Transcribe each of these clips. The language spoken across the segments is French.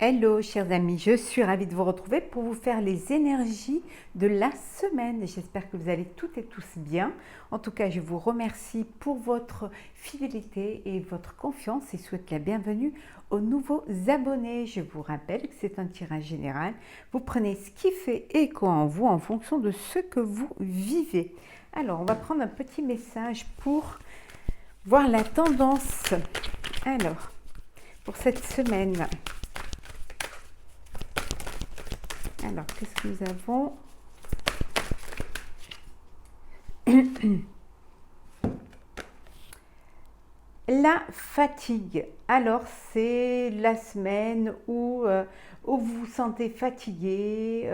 Hello chers amis, je suis ravie de vous retrouver pour vous faire les énergies de la semaine. J'espère que vous allez toutes et tous bien. En tout cas, je vous remercie pour votre fidélité et votre confiance et souhaite la bienvenue aux nouveaux abonnés. Je vous rappelle que c'est un tirage général. Vous prenez ce qui fait écho en vous en fonction de ce que vous vivez. Alors, on va prendre un petit message pour voir la tendance. Alors, pour cette semaine. Alors, qu'est-ce que nous avons? La fatigue. Alors, c'est la semaine où vous vous sentez fatigué.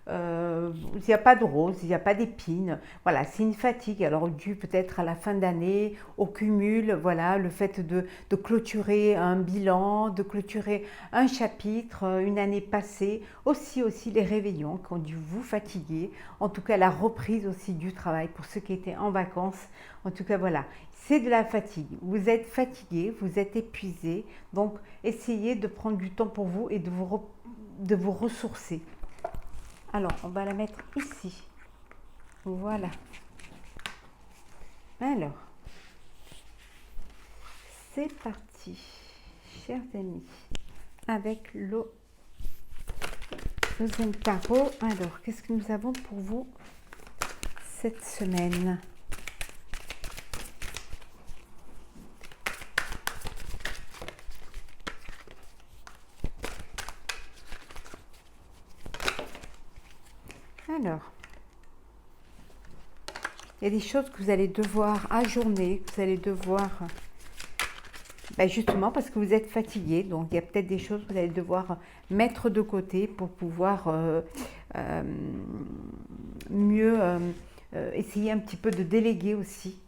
Il n'y a pas de rose, il n'y a pas d'épines. Voilà, c'est une fatigue. Alors, due peut-être à la fin d'année, au cumul, voilà, le fait de clôturer un bilan, de clôturer un chapitre, une année passée. Aussi les réveillons qui ont dû vous fatiguer. En tout cas, la reprise aussi du travail pour ceux qui étaient en vacances. En tout cas, voilà, c'est de la fatigue. Vous êtes fatigué, vous êtes épuisé. Donc, essayez de prendre du temps pour vous et de vous ressourcer. Alors, on va la mettre ici. Voilà. Alors, c'est parti, chers amis, avec le deuxième tarot. Alors, qu'est-ce que nous avons pour vous cette semaine ? Alors, il y a des choses que vous allez devoir ajourner, que vous allez devoir, justement parce que vous êtes fatigué, donc il y a peut-être des choses que vous allez devoir mettre de côté pour pouvoir mieux essayer un petit peu de déléguer aussi.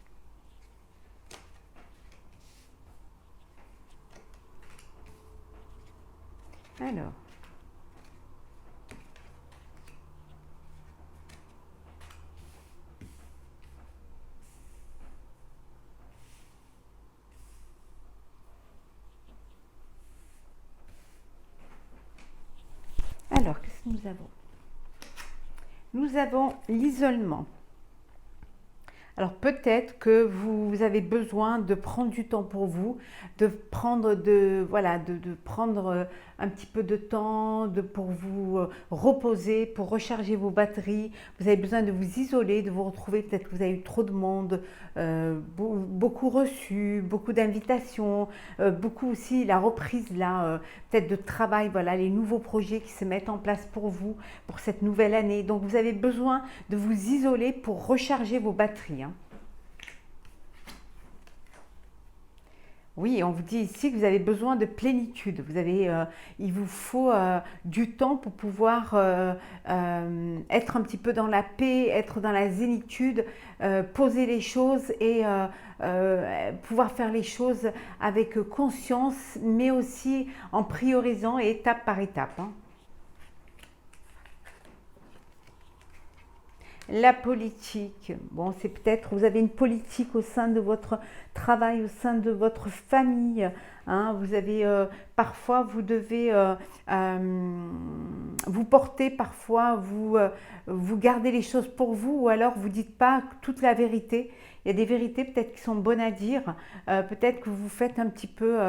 Alors, qu'est-ce que nous avons? Nous avons l'isolement. Alors peut-être que vous avez besoin de prendre du temps pour vous, de prendre un petit peu de temps pour vous reposer, pour recharger vos batteries. Vous avez besoin de vous isoler, de vous retrouver. Peut-être que vous avez eu trop de monde, beaucoup reçu, beaucoup d'invitations, beaucoup aussi la reprise là, peut-être de travail. Voilà, les nouveaux projets qui se mettent en place pour vous pour cette nouvelle année. Donc vous avez besoin de vous isoler pour recharger vos batteries. Oui, on vous dit ici que vous avez besoin de plénitude. Il vous faut du temps pour pouvoir être un petit peu dans la paix, être dans la zénitude, poser les choses et pouvoir faire les choses avec conscience, mais aussi en priorisant étape par étape. La politique, bon, c'est peut-être, vous avez une politique au sein de votre travail, au sein de votre famille. Vous avez parfois, vous devez vous porter, parfois vous gardez les choses pour vous, ou alors vous dites pas toute la vérité. Il y a des vérités peut-être qui sont bonnes à dire. Peut-être que vous faites un petit peu,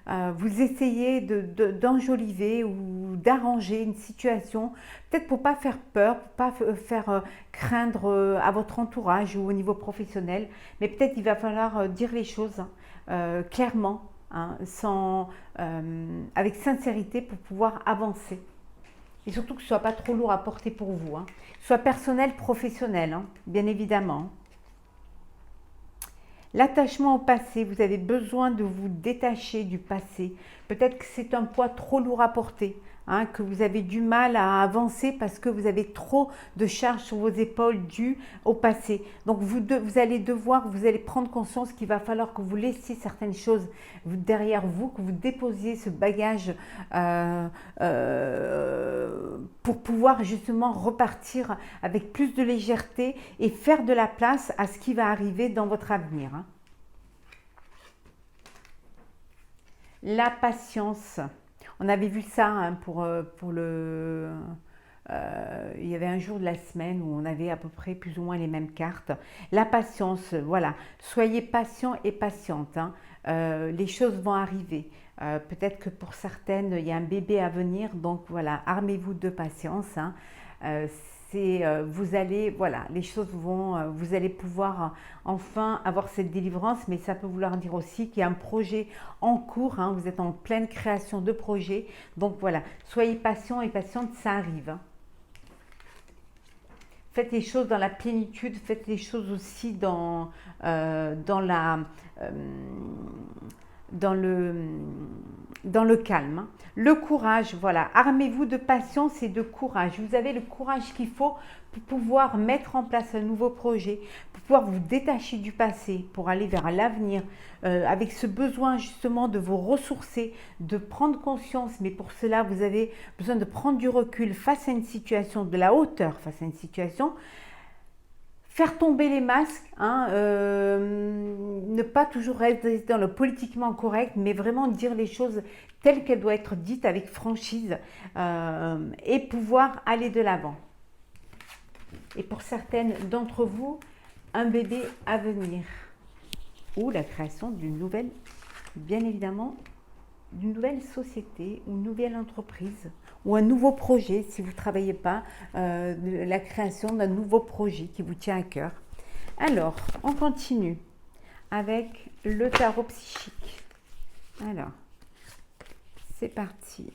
vous essayez d'enjoliver ou d'arranger une situation, peut-être pour pas faire peur, pour pas faire craindre à votre entourage ou au niveau professionnel. Mais peut-être il va falloir dire les choses clairement, avec sincérité pour pouvoir avancer. Et surtout que ce ne soit pas trop lourd à porter pour vous. Soit personnel, professionnel, bien évidemment. L'attachement au passé, vous avez besoin de vous détacher du passé. Peut-être que c'est un poids trop lourd à porter, que vous avez du mal à avancer parce que vous avez trop de charges sur vos épaules dues au passé. Donc vous allez prendre conscience qu'il va falloir que vous laissiez certaines choses derrière vous, que vous déposiez ce bagage pour pouvoir justement repartir avec plus de légèreté et faire de la place à ce qui va arriver dans votre avenir. La patience. On avait vu ça hein, pour le... il y avait un jour de la semaine où on avait à peu près plus ou moins les mêmes cartes. La patience, voilà. Soyez patient et patiente, hein. Les choses vont arriver. Peut-être que pour certaines, il y a un bébé à venir, donc voilà, armez-vous de patience, hein. Euh, vous allez, voilà, les choses vont, vous allez pouvoir enfin avoir cette délivrance, mais ça peut vouloir dire aussi qu'il y a un projet en cours, hein, vous êtes en pleine création de projet, donc voilà, soyez patient et patiente, ça arrive, hein. Faites les choses dans la plénitude, faites les choses aussi dans la, euh, dans le, dans le calme, hein. Le courage, voilà, armez-vous de patience et de courage. Vous avez le courage qu'il faut pour pouvoir mettre en place un nouveau projet, pour pouvoir vous détacher du passé, pour aller vers l'avenir, avec ce besoin justement de vous ressourcer, de prendre conscience. Mais pour cela, vous avez besoin de prendre du recul face à une situation, de la hauteur face à une situation. Faire tomber les masques, hein, ne pas toujours rester dans le politiquement correct, mais vraiment dire les choses telles qu'elles doivent être dites avec franchise, et pouvoir aller de l'avant. Et pour certaines d'entre vous, un bébé à venir ou la création d'une nouvelle, bien évidemment, d'une nouvelle société ou une nouvelle entreprise ou un nouveau projet si vous ne travaillez pas, la création d'un nouveau projet qui vous tient à cœur. Alors, on continue avec le tarot psychique. Alors, c'est parti.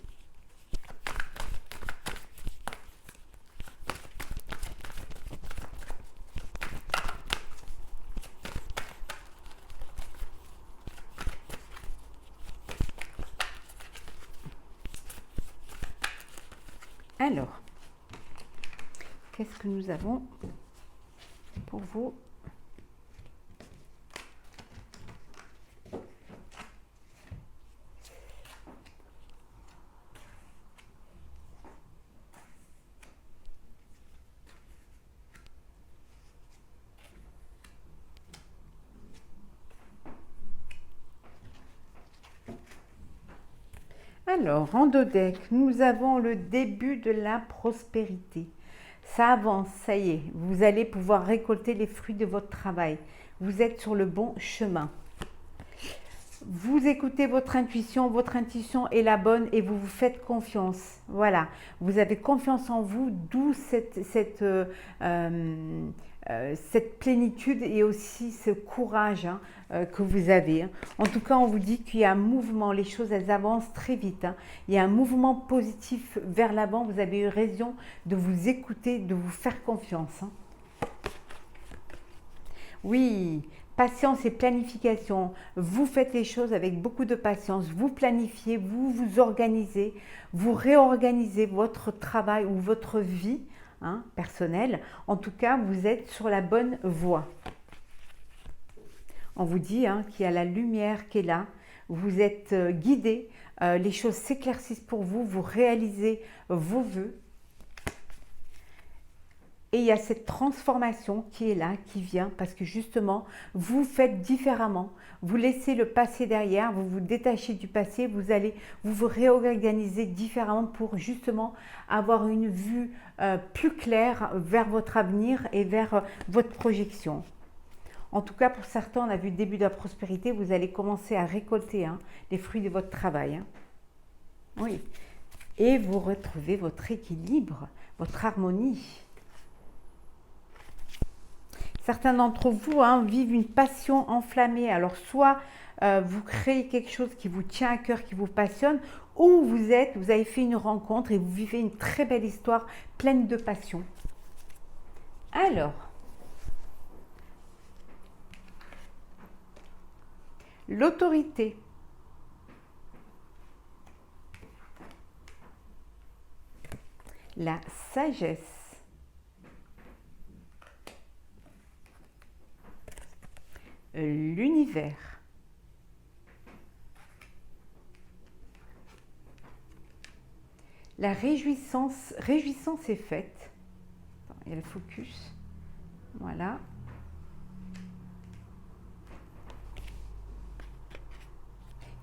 Alors, qu'est-ce que nous avons pour vous? Alors, en dos deck, nous avons le début de la prospérité. Ça avance, ça y est, vous allez pouvoir récolter les fruits de votre travail. Vous êtes sur le bon chemin. Vous écoutez votre intuition est la bonne et vous vous faites confiance. Voilà, vous avez confiance en vous, d'où cette plénitude et aussi ce courage, hein, que vous avez, hein. En tout cas, on vous dit qu'il y a un mouvement, les choses elles avancent très vite, hein. Il y a un mouvement positif vers l'avant, vous avez eu raison de vous écouter, de vous faire confiance, hein. Oui, patience et planification. Vous faites les choses avec beaucoup de patience. Vous planifiez, vous vous organisez, vous réorganisez votre travail ou votre vie, hein, personnelle. En tout cas, vous êtes sur la bonne voie. On vous dit, hein, qu'il y a la lumière qui est là. Vous êtes guidé. Les choses s'éclaircissent pour vous. Vous réalisez vos vœux. Et il y a cette transformation qui est là, qui vient, parce que justement, vous faites différemment. Vous laissez le passé derrière, vous vous détachez du passé, vous vous réorganisez différemment pour justement avoir une vue plus claire vers votre avenir et vers votre projection. En tout cas, pour certains, on a vu le début de la prospérité, vous allez commencer à récolter, hein, les fruits de votre travail, hein. Oui. Et vous retrouvez votre équilibre, votre harmonie. Certains d'entre vous, hein, vivent une passion enflammée. Alors, soit vous créez quelque chose qui vous tient à cœur, qui vous passionne, ou vous avez fait une rencontre et vous vivez une très belle histoire pleine de passion. Alors, l'autorité. La sagesse. L'univers. La réjouissance est faite. Attends, il y a le focus. Voilà.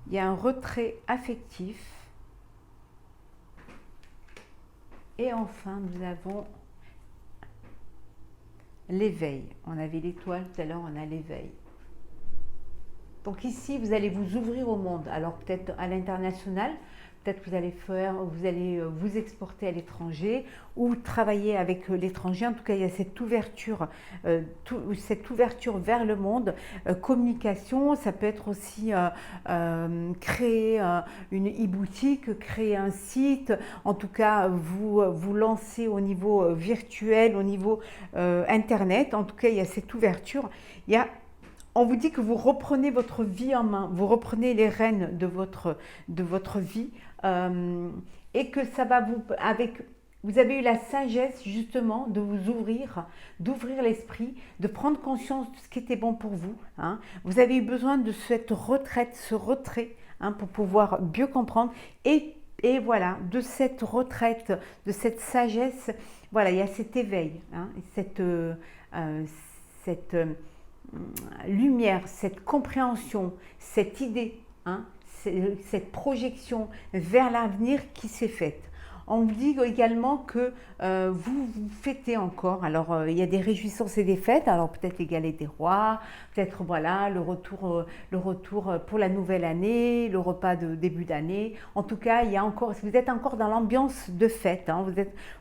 Il y a un retrait affectif. Et enfin, nous avons l'éveil. On avait l'étoile tout à l'heure, on a l'éveil. Donc ici, vous allez vous ouvrir au monde. Alors peut-être à l'international, peut-être que vous allez vous exporter à l'étranger ou travailler avec l'étranger. En tout cas, il y a cette ouverture vers le monde. Communication, ça peut être aussi créer une e-boutique, créer un site. En tout cas, vous lancer au niveau virtuel, au niveau internet. En tout cas, il y a cette ouverture. Il y a On vous dit que vous reprenez votre vie en main, vous reprenez les rênes de votre vie et que ça va vous avez eu la sagesse justement de vous ouvrir, d'ouvrir l'esprit, de prendre conscience de ce qui était bon pour vous. Hein. Vous avez eu besoin de cette retraite, ce retrait pour pouvoir mieux comprendre et voilà, de cette retraite, de cette sagesse, voilà, il y a cet éveil, cette lumière, cette compréhension, cette idée, cette projection vers l'avenir qui s'est faite. On vous dit également que vous fêtez encore. Alors, il y a des réjouissances et des fêtes. Alors, peut-être les galets des rois, peut-être voilà, le retour pour la nouvelle année, le repas de début d'année. En tout cas, vous êtes encore dans l'ambiance de fête. Vous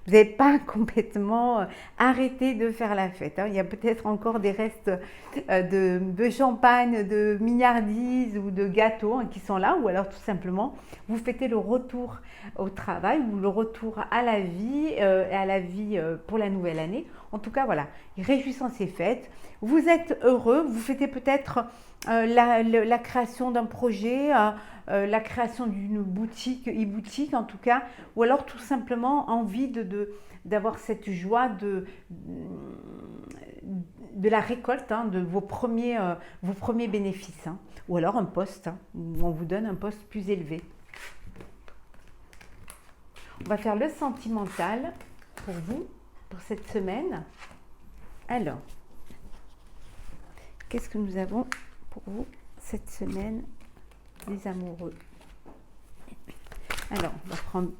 n'avez pas complètement arrêté de faire la fête. Il y a peut-être encore des restes de champagne, de mignardises ou de gâteaux qui sont là. Ou alors, tout simplement, vous fêtez le retour au travail ou le retour à la vie, pour la nouvelle année. En tout cas, voilà, réjouissance est faite. Vous êtes heureux, vous fêtez peut-être la création d'un projet, la création d'une boutique, e-boutique en tout cas, ou alors tout simplement envie d'avoir cette joie de la récolte, de vos premiers bénéfices. Ou alors un poste, où on vous donne un poste plus élevé. On va faire le sentimental pour vous, pour cette semaine. Alors, qu'est-ce que nous avons pour vous cette semaine, les amoureux? Alors, on va prendre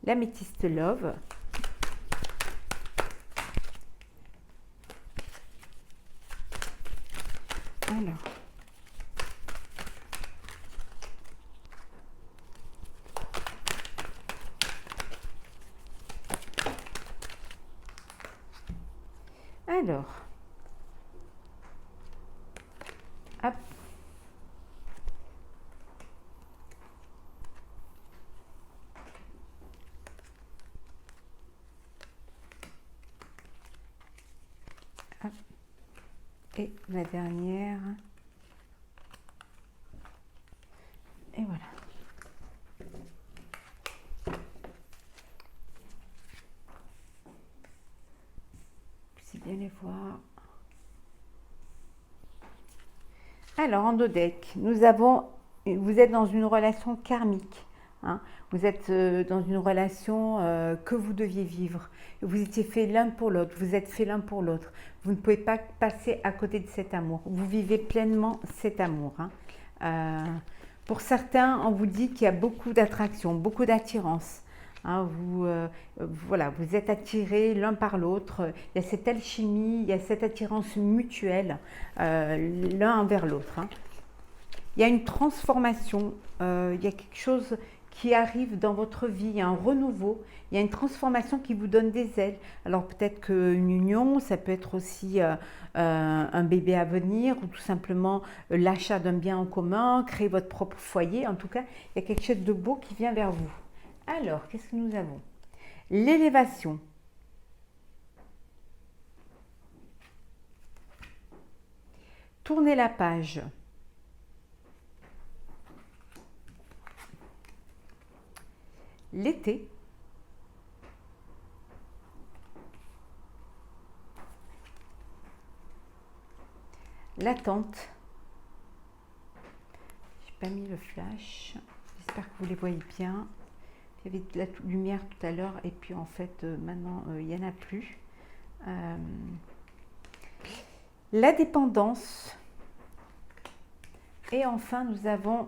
l'améthyste Love. Alors, hop. Hop. Et la dernière. Et voilà. Bien les voir. Alors, en dodeck, vous êtes dans une relation karmique. Vous êtes dans une relation que vous deviez vivre. Vous étiez fait l'un pour l'autre. Vous êtes fait l'un pour l'autre. Vous ne pouvez pas passer à côté de cet amour. Vous vivez pleinement cet amour. Pour certains, on vous dit qu'il y a beaucoup d'attraction, beaucoup d'attirance. Vous êtes attirés l'un par l'autre, il y a cette alchimie, il y a cette attirance mutuelle l'un envers l'autre. Il y a une transformation, il y a quelque chose qui arrive dans votre vie, il y a un renouveau, il y a une transformation qui vous donne des ailes. Alors peut-être qu'une union, ça peut être aussi un bébé à venir ou tout simplement l'achat d'un bien en commun, créer votre propre foyer. En tout cas, il y a quelque chose de beau qui vient vers vous. Alors, qu'est-ce que nous avons? L'élévation. Tournez la page. L'été. L'attente. Je n'ai pas mis le flash. J'espère que vous les voyez bien. Il y avait de la lumière tout à l'heure et puis en fait maintenant il n'y en a plus. La dépendance. Et enfin nous avons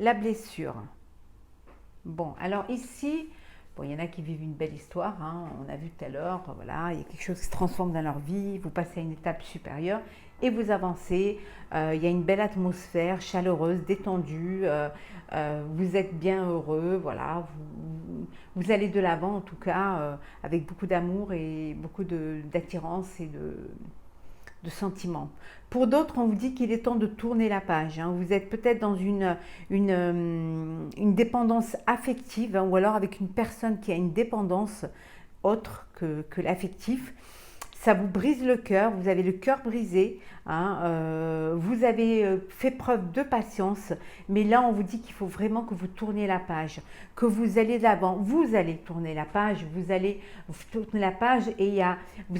la blessure. Bon, alors ici, Bon, il y en a qui vivent une belle histoire, hein, on a vu tout à l'heure, voilà, il y a quelque chose qui se transforme dans leur vie, vous passez à une étape supérieure et vous avancez. Il y a une belle atmosphère chaleureuse, détendue, vous êtes bien heureux, voilà, vous allez de l'avant en tout cas, avec beaucoup d'amour et beaucoup d'attirance et de sentiments. Pour d'autres, on vous dit qu'il est temps de tourner la page, hein. Vous êtes peut-être dans une dépendance affective, hein, ou alors avec une personne qui a une dépendance autre que l'affectif. Ça vous brise le cœur, vous avez le cœur brisé, hein, vous avez fait preuve de patience, mais là on vous dit qu'il faut vraiment que vous tourniez la page, que vous allez de l'avant, vous allez tourner la page, vous allez tourner la page et il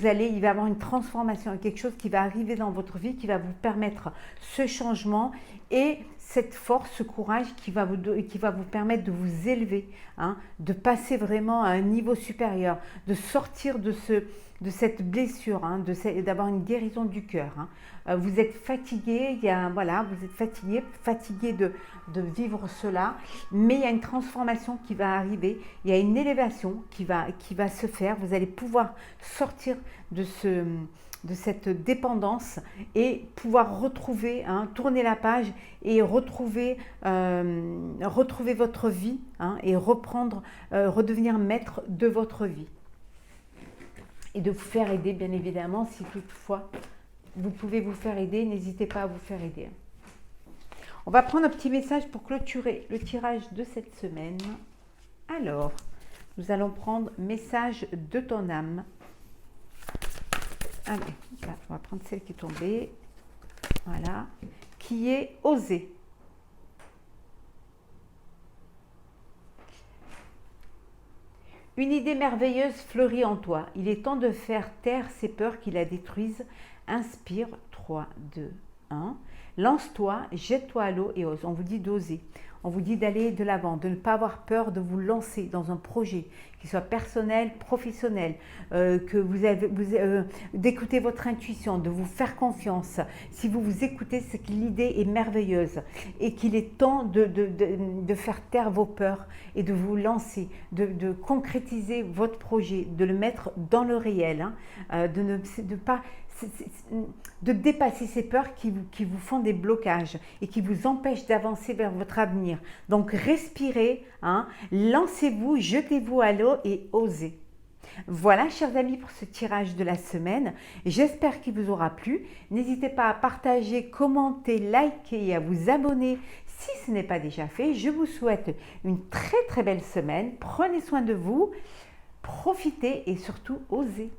va y avoir une transformation, quelque chose qui va arriver dans votre vie qui va vous permettre ce changement et cette force, ce courage qui va vous permettre de vous élever, hein, de passer vraiment à un niveau supérieur, de sortir de cette blessure, hein, d'avoir une guérison du cœur, hein. Vous êtes fatigué, voilà, vous êtes fatigué de vivre cela, mais il y a une transformation qui va arriver, il y a une élévation qui va se faire, vous allez pouvoir sortir de cette dépendance et pouvoir retrouver, hein, tourner la page et retrouver votre vie, hein, et redevenir maître de votre vie. Et de vous faire aider, bien évidemment, si toutefois vous pouvez vous faire aider, n'hésitez pas à vous faire aider. On va prendre un petit message pour clôturer le tirage de cette semaine. Alors, nous allons prendre message de ton âme. Allez, là, on va prendre celle qui est tombée. Voilà. Qui est oser. Une idée merveilleuse fleurit en toi. Il est temps de faire taire ces peurs qui la détruisent. Inspire, 3, 2, 1. Lance-toi, jette-toi à l'eau et ose. On vous dit d'oser. On vous dit d'aller de l'avant, de ne pas avoir peur de vous lancer dans un projet, qui soit personnel, professionnel, d'écouter votre intuition, de vous faire confiance. Si vous vous écoutez, c'est que l'idée est merveilleuse et qu'il est temps de faire taire vos peurs et de vous lancer, de concrétiser votre projet, de le mettre dans le réel, hein, de dépasser ces peurs qui vous font des blocages et qui vous empêchent d'avancer vers votre avenir. Donc respirez, hein, lancez-vous, jetez-vous à l'eau et osez. Voilà, chers amis, pour ce tirage de la semaine. J'espère qu'il vous aura plu. N'hésitez pas à partager, commenter, liker et à vous abonner si ce n'est pas déjà fait. Je vous souhaite une très très belle semaine. Prenez soin de vous, profitez et surtout osez.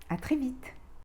À très vite.